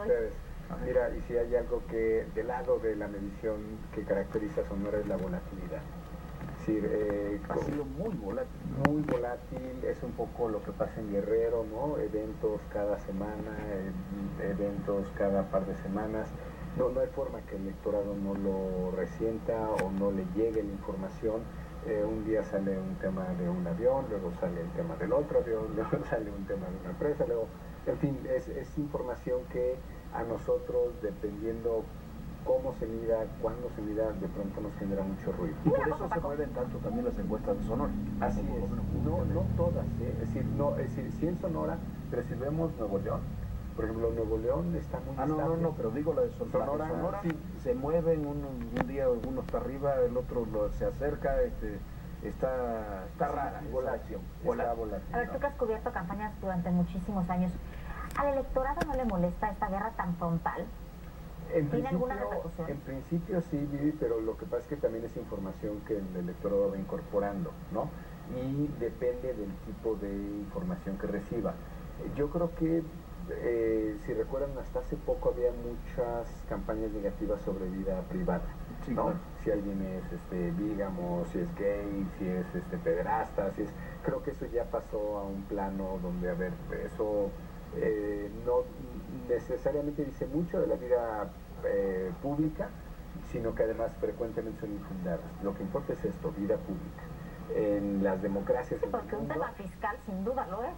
hoy. ustedes. Mira, y si hay algo que del lado de la medición que caracteriza a Sonora es la volatilidad. Es decir, Ha sido muy volátil. muy volátil, es un poco lo que pasa en Guerrero, ¿no? Eventos cada semana, eventos cada par de semanas. No hay forma que el electorado no lo resienta o no le llegue la información. Un día sale un tema de un avión, luego sale el tema del otro avión, luego sale un tema de una empresa, luego, en fin, es información que a nosotros, dependiendo cómo se mida, cuándo se mida, de pronto nos genera mucho ruido. Y por eso se mueven tanto también las encuestas de Sonora. Así es, no todas, es decir, sí en Sonora, pero si vemos Nuevo León, por ejemplo, Nuevo León está muy estable. No, pero digo la de Sonora. Sonora sí. Se mueven, un día uno está arriba, el otro se acerca, está rara esa volátil, acción. está volátil. A ver, tú que has cubierto campañas durante muchísimos años, ¿al electorado no le molesta esta guerra tan frontal? ¿Tiene alguna repercusión? En principio sí, Vivi, pero lo que pasa es que también es información que el electorado va incorporando, ¿no? Y depende del tipo de información que reciba. Yo creo que, si recuerdan, hasta hace poco había muchas campañas negativas sobre vida privada, Sí, ¿no? claro. Si alguien es vígamo, si es gay, si es pederasta, creo que eso ya pasó a un plano donde, a ver, eso no necesariamente dice mucho de la vida pública, sino que además frecuentemente son infundadas. Lo que importa es esto, vida pública. En las democracias... Sí, porque un tema fiscal sin duda lo es.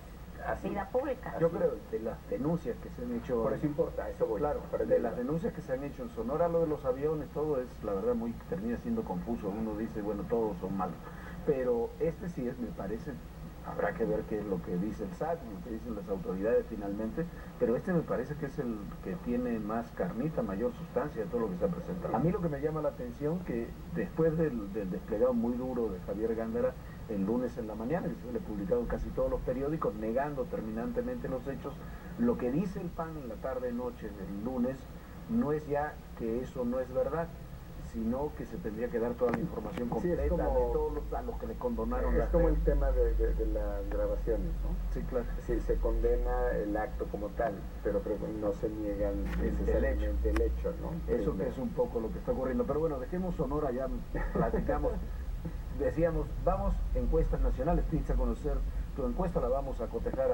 Así, vida pública. Yo creo de las denuncias que se han hecho. Por eso importa, eso voy. Claro, de las denuncias que se han hecho en Sonora, lo de los aviones, todo es, la verdad, termina siendo confuso. Uno dice, bueno, todos son malos. Pero sí me parece, habrá que ver qué es lo que dice el SAT, lo que dicen las autoridades finalmente, pero me parece que es el que tiene más carnita, mayor sustancia de todo lo que se ha presentado. A mí lo que me llama la atención que después del desplegado muy duro de Javier Gándara, el lunes en la mañana, que se le publicado en casi todos los periódicos, negando terminantemente los hechos, lo que dice el PAN en la tarde-noche del lunes no es ya que eso no es verdad, sino que se tendría que dar toda la información completa de todos a los que le condonaron. Es como el tema de las grabaciones, ¿no? Sí, claro. Es decir, se condena el acto como tal, pero no se niegan necesariamente el hecho, ¿no? Eso que es un poco lo que está ocurriendo. Pero bueno, dejemos Sonora, ya platicamos. Decíamos, vamos, encuestas nacionales, tienes a conocer tu encuesta, la vamos a cotejar